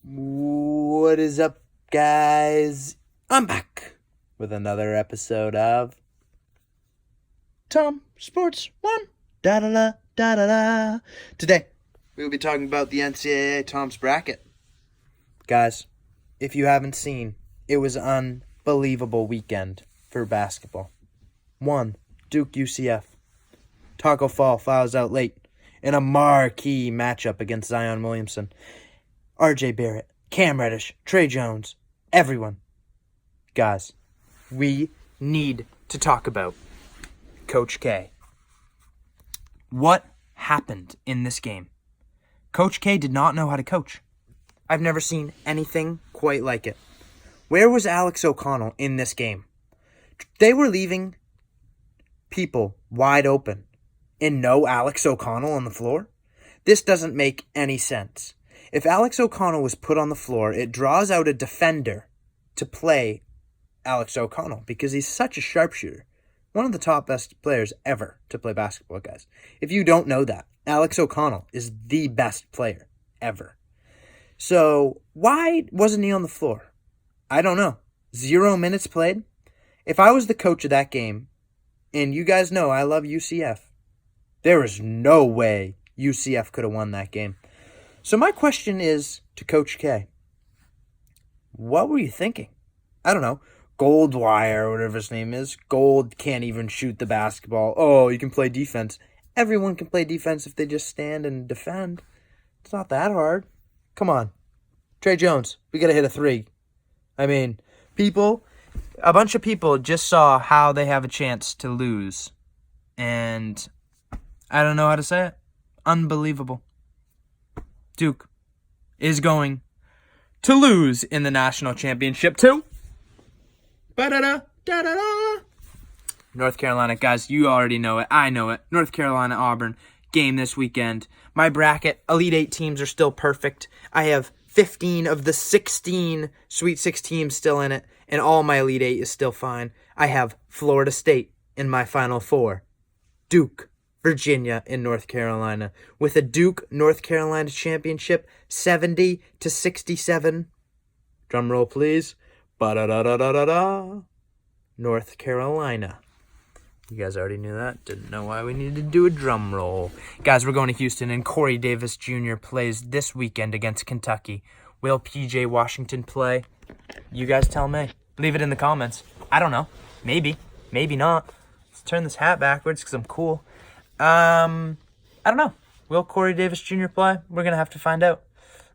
What is up, guys? I'm back with another episode of TomSports1. Da-da-da, Today, we'll be talking about the NCAA Tom's Bracket. Guys, if you haven't seen, it was an unbelievable weekend for basketball. 1, Duke UCF. Taco Fall fouls out late in a marquee matchup against Zion Williamson. RJ Barrett, Cam Reddish, Trey Jones, everyone. Guys, we need to talk about Coach K. What happened in this game? Coach K did not know how to coach. I've never seen anything quite like it. Where was Alex O'Connell in this game? They were leaving people wide open and no Alex O'Connell on the floor? This doesn't make any sense. If Alex O'Connell was put on the floor, it draws out a defender to play Alex O'Connell because he's such a sharpshooter. One of the top best players ever to play basketball, guys. If you don't know that, Alex O'Connell is the best player ever. So why wasn't he on the floor? I don't know. 0 minutes played? If I was the coach of that game, and you guys know I love UCF, there is no way UCF could have won that game. So my question is to Coach K. What were you thinking? I don't know. Goldwire or whatever his name is. Gold can't even shoot the basketball. Oh, you can play defense. Everyone can play defense if they just stand and defend. It's not that hard. Come on. Trey Jones, we got to hit a 3. I mean, a bunch of people just saw how they have a chance to lose. And I don't know how to say it. Unbelievable. Duke is going to lose in the national championship too. North Carolina, guys, you already know it. I know it. North Carolina, Auburn, game this weekend. My bracket, Elite 8 teams are still perfect. I have 15 of the 16 Sweet 6 teams still in it, and all my Elite 8 is still fine. I have Florida State in my Final Four. Duke, Virginia, and North Carolina. With a Duke-North Carolina championship, 70-67. Drum roll, please. Ba-da-da-da-da-da-da. North Carolina. You guys already knew that. Didn't know why we needed to do a drum roll. Guys, we're going to Houston, and Corey Davis Jr. plays this weekend against Kentucky. Will P.J. Washington play? You guys tell me. Leave it in the comments. I don't know. Maybe. Maybe not. Let's turn this hat backwards because I'm cool. I don't know. Will Corey Davis Jr. play? We're going to have to find out.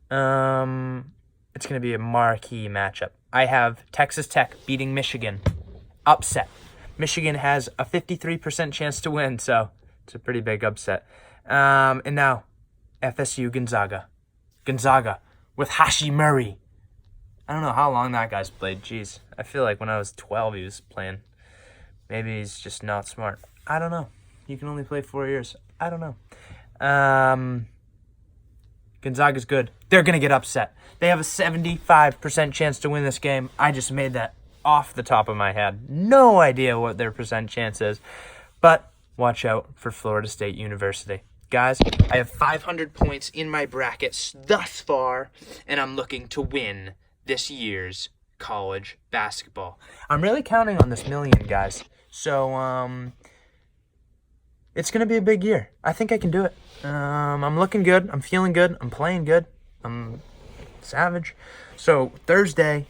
It's going to be a marquee matchup. I have Texas Tech beating Michigan. Upset. Michigan has a 53% chance to win, so it's a pretty big upset. And now, FSU Gonzaga. Gonzaga with Hashi Murray. I don't know how long that guy's played. Jeez, I feel like when I was 12 he was playing. Maybe he's just not smart. I don't know. You can only play 4 years. I don't know. Gonzaga's good. They're going to get upset. They have a 75% chance to win this game. I just made that off the top of my head. No idea what their percent chance is. But watch out for Florida State University. Guys, I have 500 points in my brackets thus far, and I'm looking to win this year's college basketball. I'm really counting on this million, guys. So, it's going to be a big year. I think I can do it. I'm looking good. I'm feeling good. I'm playing good. I'm savage. So, Thursday,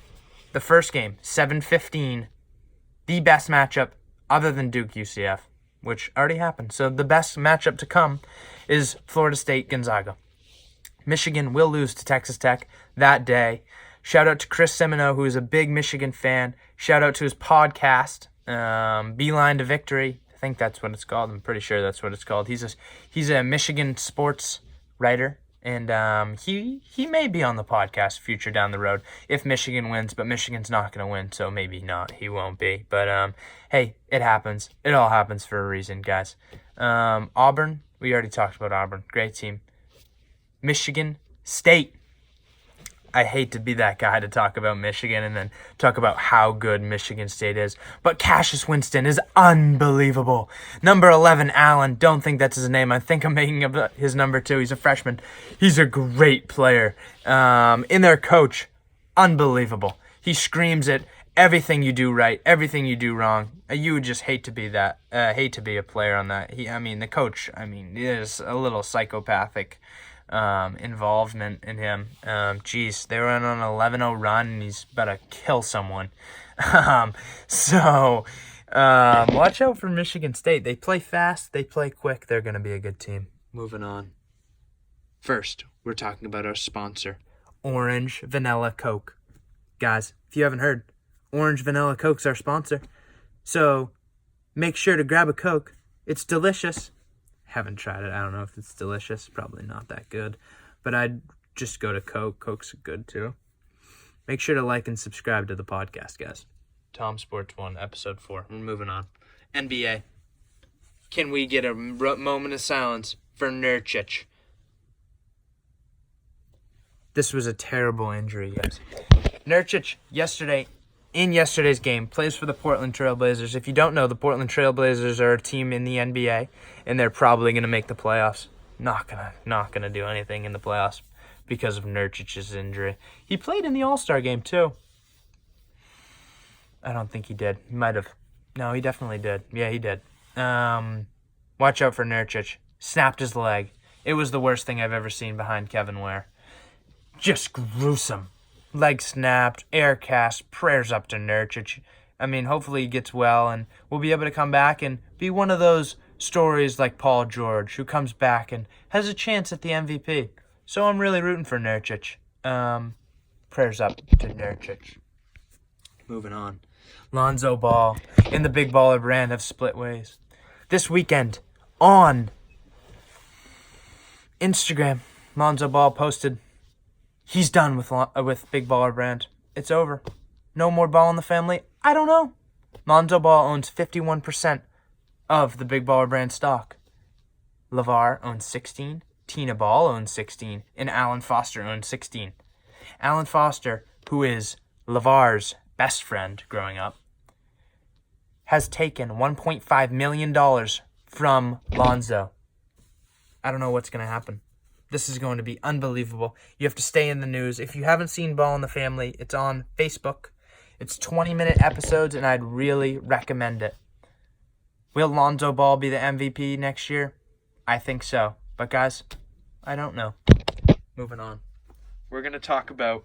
the first game, 7:15, the best matchup other than Duke UCF, which already happened. So, the best matchup to come is Florida State Gonzaga. Michigan will lose to Texas Tech that day. Shout out to Chris Semino, who is a big Michigan fan. Shout out to his podcast, Beeline to Victory. I think that's what it's called. I'm pretty sure that's what it's called. He's a Michigan sports writer, and he may be on the podcast future down the road if Michigan wins, but Michigan's not going to win, so maybe not. He won't be. But, hey, it happens. It all happens for a reason, guys. Auburn, we already talked about Auburn. Great team. Michigan State. I hate to be that guy to talk about Michigan and then talk about how good Michigan State is. But Cassius Winston is unbelievable. Number 11, Allen. Don't think that's his name. I think I'm making up his number 2. He's a freshman. He's a great player. In their coach, unbelievable. He screams it. Everything you do right, everything you do wrong. You would just hate to be that. Hate to be a player on that. The coach. There's a little psychopathic involvement in him. They were on an 11-0 run, and he's about to kill someone. Watch out for Michigan State. They play fast. They play quick. They're going to be a good team. Moving on. First, we're talking about our sponsor, Orange Vinalla Coke. Guys, if you haven't heard, Orange Vinalla Coke's our sponsor. So make sure to grab a Coke. It's delicious. Haven't tried it. I don't know if it's delicious. Probably not that good. But I'd just go to Coke. Coke's good too. Make sure to like and subscribe to the podcast, guys. TomSports1, episode 4. We're moving on. NBA. Can we get a moment of silence for Nurkic? This was a terrible injury, guys. Nurkic, in yesterday's game, plays for the Portland Trail Blazers. If you don't know, the Portland Trail Blazers are a team in the NBA, and they're probably going to make the playoffs. Not gonna do anything in the playoffs because of Nurkic's injury. He played in the All-Star game, too. I don't think he did. He might have. No, he definitely did. Yeah, he did. Watch out for Nurkic. Snapped his leg. It was the worst thing I've ever seen behind Kevin Ware. Just gruesome. Leg snapped, air cast, prayers up to Nurkic. Hopefully he gets well and we'll be able to come back and be one of those stories like Paul George who comes back and has a chance at the MVP. So I'm really rooting for Nurkic. Prayers up to Nurkic. Moving on. Lonzo Ball and the Big Baller brand have split ways. This weekend on Instagram, Lonzo Ball posted he's done with Big Baller brand. It's over. No more Ball in the family. I don't know. Lonzo Ball owns 51% of the Big Baller brand stock. LeVar owns 16. Tina Ball owns 16. And Alan Foster owns 16. Alan Foster, who is LeVar's best friend growing up, has taken $1.5 million from Lonzo. I don't know what's going to happen. This is going to be unbelievable. You have to stay in the news. If you haven't seen Ball in the Family, it's on Facebook. It's 20-minute episodes, and I'd really recommend it. Will Lonzo Ball be the MVP next year? I think so. But, guys, I don't know. Moving on. We're going to talk about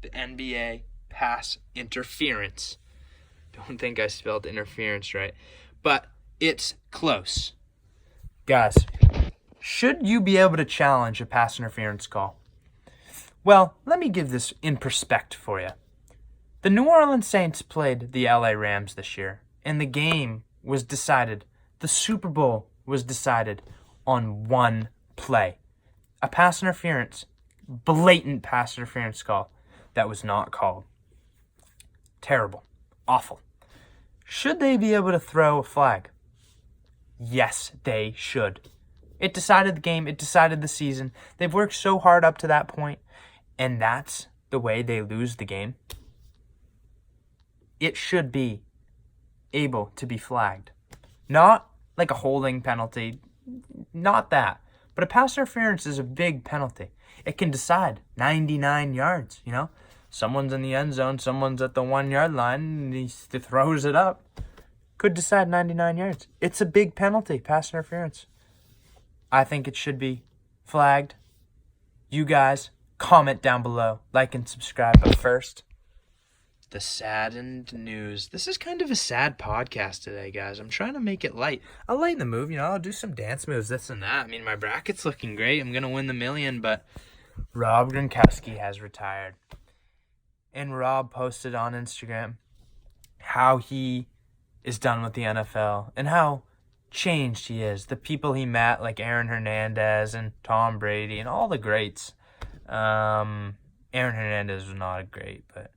the NBA pass interference. Don't think I spelled interference right. But it's close. Guys, should you be able to challenge a pass interference call? Well, let me give this in perspective for you. The New Orleans Saints played the LA Rams this year, and the game was decided, the Super Bowl was decided on one play. A pass interference, blatant pass interference call that was not called. Terrible. Awful. Should they be able to throw a flag? Yes, they should. It decided the game. It decided the season. They've worked so hard up to that point, and that's the way they lose the game. It should be able to be flagged. Not like a holding penalty. Not that. But a pass interference is a big penalty. It can decide 99 yards, Someone's in the end zone, someone's at the 1-yard line, and he throws it up. Could decide 99 yards. It's a big penalty, pass interference. I think it should be flagged. You guys, comment down below, like and subscribe. But first, the saddened news. This is kind of a sad podcast today, guys. I'm trying to make it light. I'll lighten the mood, I'll do some dance moves, this and that. My bracket's looking great. I'm going to win the million, but Rob Gronkowski has retired. And Rob posted on Instagram how he is done with the NFL and how changed he is. The people he met, like Aaron Hernandez and Tom Brady and all the greats. Aaron Hernandez was not a great, but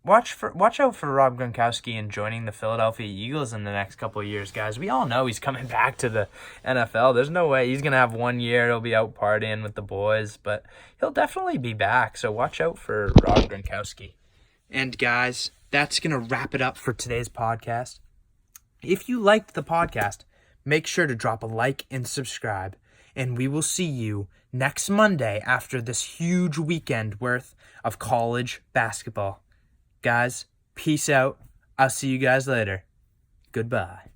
watch out for Rob Gronkowski and joining the Philadelphia Eagles in the next couple of years, guys. We all know he's coming back to the NFL. There's no way he's gonna have 1 year. He'll be out partying with the boys, but he'll definitely be back. So watch out for Rob Gronkowski. And guys, that's gonna wrap it up for today's podcast. If you liked the podcast, make sure to drop a like and subscribe. And we will see you next Monday after this huge weekend worth of college basketball. Guys, peace out. I'll see you guys later. Goodbye.